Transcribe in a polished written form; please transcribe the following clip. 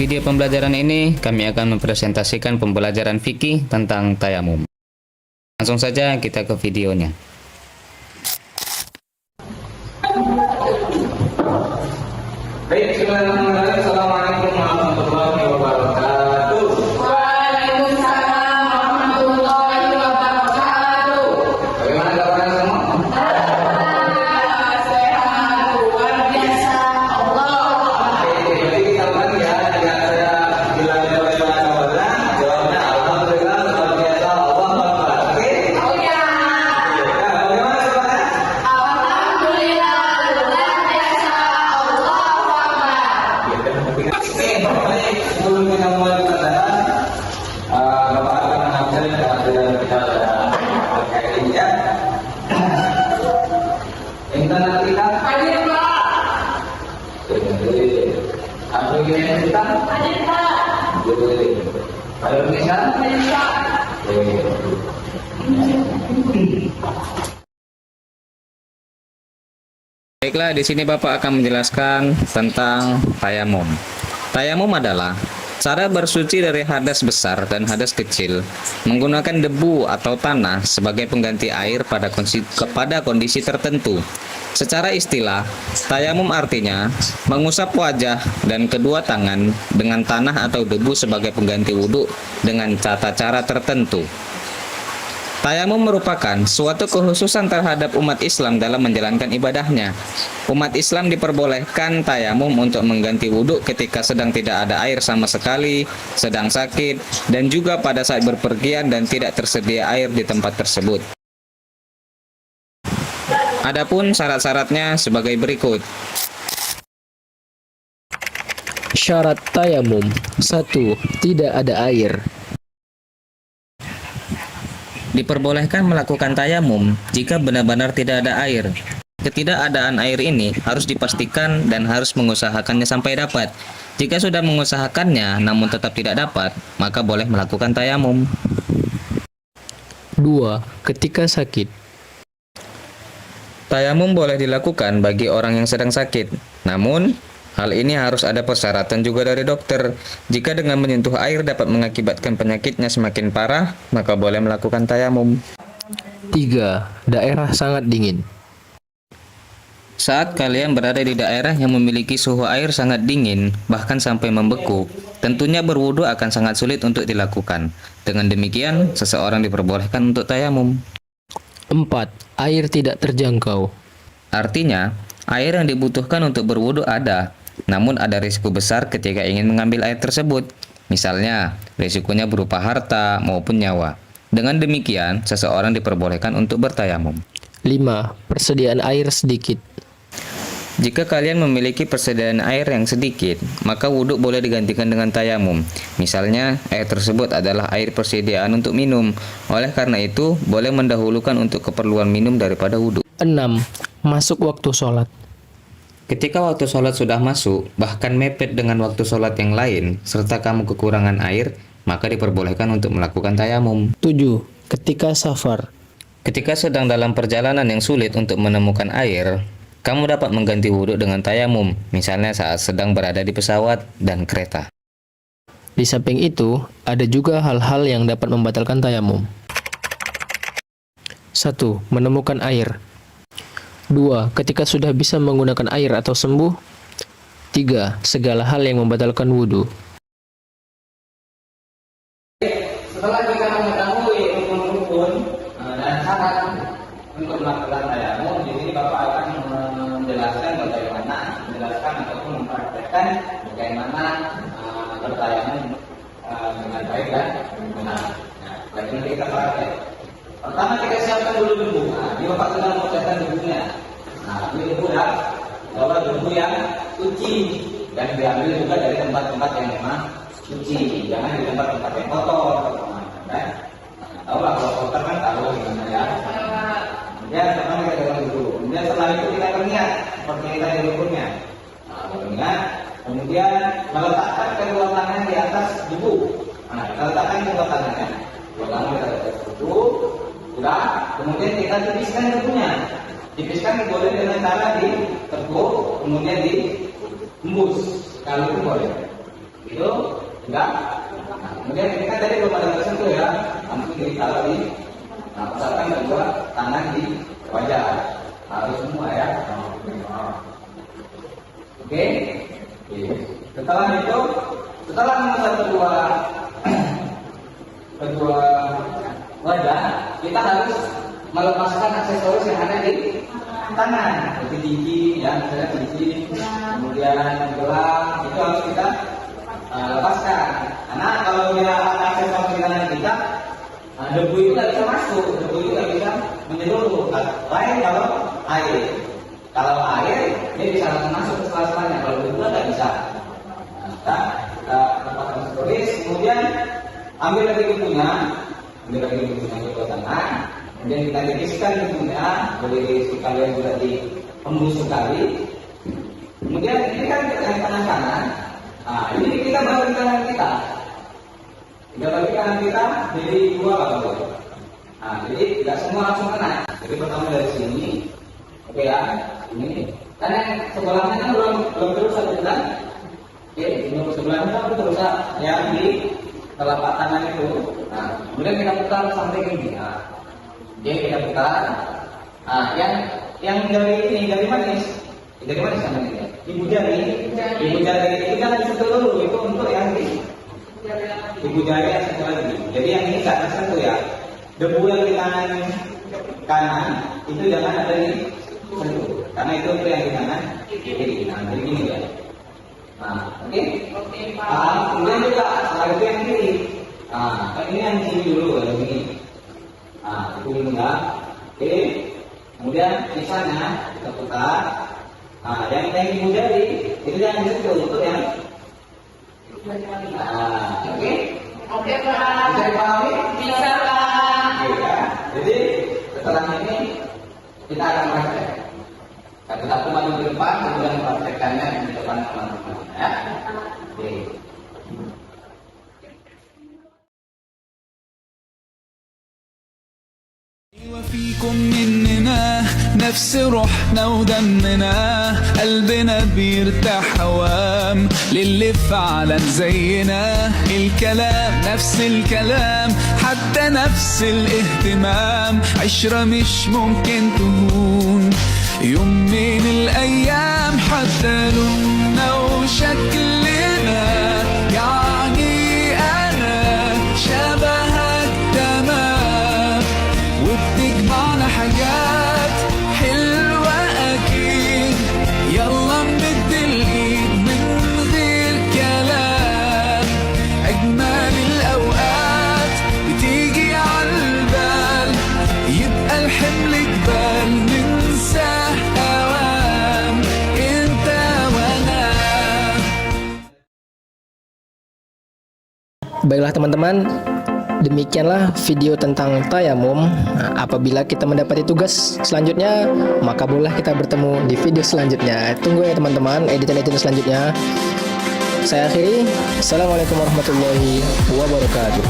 video pembelajaran ini, kami akan mempresentasikan pembelajaran fikih tentang tayamum. Langsung saja kita ke videonya. Baik, bismillahirrahmanirrahim. Assalamualaikum warahmatullahi wabarakatuh. Waalaikumsalam warahmatullahi wabarakatuh. Bagaimana kabarnya semua? Sehat, luar biasa. Allah. Jadi kita ulangi ya, jika ada bilang bagaimana kabarnya, jawabnya alhamdulillah luar biasa, Allah Akbar. Oke? Oh ya. Bagaimana kabarnya? Alhamdulillah luar biasa. Allah Akbar. Oke, baik. Sebelum kita mulai pelajaran, Bapak akan mengajarkan pelajaran kita terkait ini ya. Internet kita Hadir Pak. aplikasi kita Hadir Pak. ada tulisan. Hadir Pak. Baiklah, di sini Bapak akan menjelaskan tentang tayamum. Tayamum adalah cara bersuci dari hadas besar dan hadas kecil menggunakan debu atau tanah sebagai pengganti air pada kondisi tertentu. Secara istilah, tayamum artinya mengusap wajah dan kedua tangan dengan tanah atau debu sebagai pengganti wudhu dengan tata cara tertentu. Tayamum merupakan suatu kekhususan terhadap umat Islam dalam menjalankan ibadahnya. Umat Islam diperbolehkan tayamum untuk mengganti wudhu ketika sedang tidak ada air sama sekali, sedang sakit, dan juga pada saat berpergian dan tidak tersedia air di tempat tersebut. Adapun syarat-syaratnya sebagai berikut. Syarat tayamum. 1. Tidak ada air. Diperbolehkan melakukan tayamum jika benar-benar tidak ada air. Ketidakadaan air ini harus dipastikan dan harus mengusahakannya sampai dapat. Jika sudah mengusahakannya namun tetap tidak dapat, maka boleh melakukan tayamum. 2. Ketika sakit. Tayamum boleh dilakukan bagi orang yang sedang sakit. Namun, hal ini harus ada persyaratan juga dari dokter. Jika dengan menyentuh air dapat mengakibatkan penyakitnya semakin parah, maka boleh melakukan tayamum. 3. Daerah sangat dingin. Saat kalian berada di daerah yang memiliki suhu air sangat dingin, bahkan sampai membeku, tentunya berwudu akan sangat sulit untuk dilakukan. Dengan demikian, seseorang diperbolehkan untuk tayamum. 4. Air tidak terjangkau. Artinya, air yang dibutuhkan untuk berwudu ada, namun ada risiko besar ketika ingin mengambil air tersebut. Misalnya, risikonya berupa harta maupun nyawa. Dengan demikian, seseorang diperbolehkan untuk bertayamum. 5. Persediaan air sedikit. Jika kalian memiliki persediaan air yang sedikit, maka wudhu boleh digantikan dengan tayamum. Misalnya, air tersebut adalah air persediaan untuk minum. Oleh karena itu, boleh mendahulukan untuk keperluan minum daripada wudhu. 6. Masuk waktu sholat. Ketika waktu sholat sudah masuk, bahkan mepet dengan waktu sholat yang lain, serta kamu kekurangan air, maka diperbolehkan untuk melakukan tayamum. 7. Ketika safar. Ketika sedang dalam perjalanan yang sulit untuk menemukan air, kamu dapat mengganti wudhu dengan tayamum, misalnya saat sedang berada di pesawat dan kereta. Di samping itu, ada juga hal-hal yang dapat membatalkan tayamum. 1. Menemukan air. 2. Ketika sudah bisa menggunakan air atau sembuh. 3. Segala hal yang membatalkan wudhu. Setelah kita mengetahui rukun-rukun dan syarat untuk melakukan tayamum, di sini Bapak akan menjelaskan ataupun mempraktekkan bagaimana bertayamum dengan baik dan benar. Nah, bagaimana kita praktek? Pertama kita siapkan dulu debu. Nah, ini Bapak sudah mengucapkan debunya. Nah, ini debu ya. Bawa debu yang suci dan diambil juga dari tempat-tempat yang memang suci, jangan di tempat-tempat yang kotor. Kan? Tahu lah kalau kotor kan tahu gimana ya. Kemudian pertama kita ganti dulu. Kemudian setelah itu kita berniat seperti kita di rukunnya. Nah, berniat. Kemudian meletakkan kedua tangan di atas debu. Nah, kita letakkan kedua tangannya. Kedua tangan kita di atas debu. Sudah. Kemudian kita tipiskan debunya. Tipiskan boleh dengan cara ditekuk, kemudian dihembus. Kalau itu boleh. Itu enggak. Nah, kemudian ini kan tadi belum ada tersentuh ya, langsung ditaruh di, nah, pusatkan kedua tangan di wajah, harus semua ya. Oke. Setelah itu, setelah mengusap kedua wajah, kita harus melepaskan aksesoris yang ada di tangan, seperti cincin, ya, misalnya cincin, kemudian gelang, itu harus kita lepaskan. Karena kalau dia ada aksesoris di tangan kita, debu itu nggak bisa masuk, debu itu nggak bisa menyeluruh. Lain kalau air. Kalau air, dia bisa langsung masuk ke sela-selanya. Kalau debu nggak bisa. Nah, kita lepaskan aksesoris, kemudian ambil lagi kukunya, kedua tangan. Kemudian kita tipiskan kukunya, boleh sekalian juga diembus sekali. Kemudian ini kan yang tangan kanan. Nah, ini kita bagi tangan kita. Kita bagi tangan kita jadi dua bagian. Nah, jadi tidak semua langsung kena. Jadi pertama dari sini, oke ya, ini. Dan yang sebelahnya kan belum terus satu kan? Oke, ini sebelahnya kan terus ya di telapak tangan itu. Nah, kemudian kita putar sampai ke ini. Nah, jadi kita putar. Nah, yang dari manis. Dari mana sama ini? Ibu jari itu jangan disentuh dulu, itu untuk yang di ibu jari yang satu lagi. Jadi yang ini nggak tersentuh ya. Debu yang di tangan kanan itu jangan ada di sentuh, karena itu untuk yang di tangan kiri. Nah, jadi gini ya. Nah, oke. Kemudian juga setelah itu yang kiri. Nah, ini yang sini dulu, yang ini. Nah, itu enggak. Oke. Kemudian sisanya kita putar. Nah, yang ibu jari itu jangan disentuh, untuk yang oke. Oke, Pak. Bisa dipahami? Bisa, Pak. Oke ya. Jadi setelah ini kita akan praktek. Kita maju ke depan, kemudian praktekkannya di depan teman-teman. Ya. Oke. وفيكم مننا نفس روحنا ودمنا قلبنا بيرتاح هوام للي فعلا زينا الكلام نفس الكلام حتى نفس الاهتمام عشرة مش ممكن تهون يوم من الأيام حتى لوننا وشكلنا يعني أنا شبهك تمام وبتجمعنا حاجات حلوة أكيد يلا نمد الإيد من غير كلام أجمل الأوقات بتيجي عالبال يبقى الحمل جبال ننساه أوام أنت وأنا. Baiklah teman-teman, demikianlah video tentang tayamum. Nah, apabila kita mendapati tugas selanjutnya, maka boleh kita bertemu di video selanjutnya. Tunggu ya teman-teman, editan-editan selanjutnya. Saya akhiri. Assalamualaikum warahmatullahi wabarakatuh.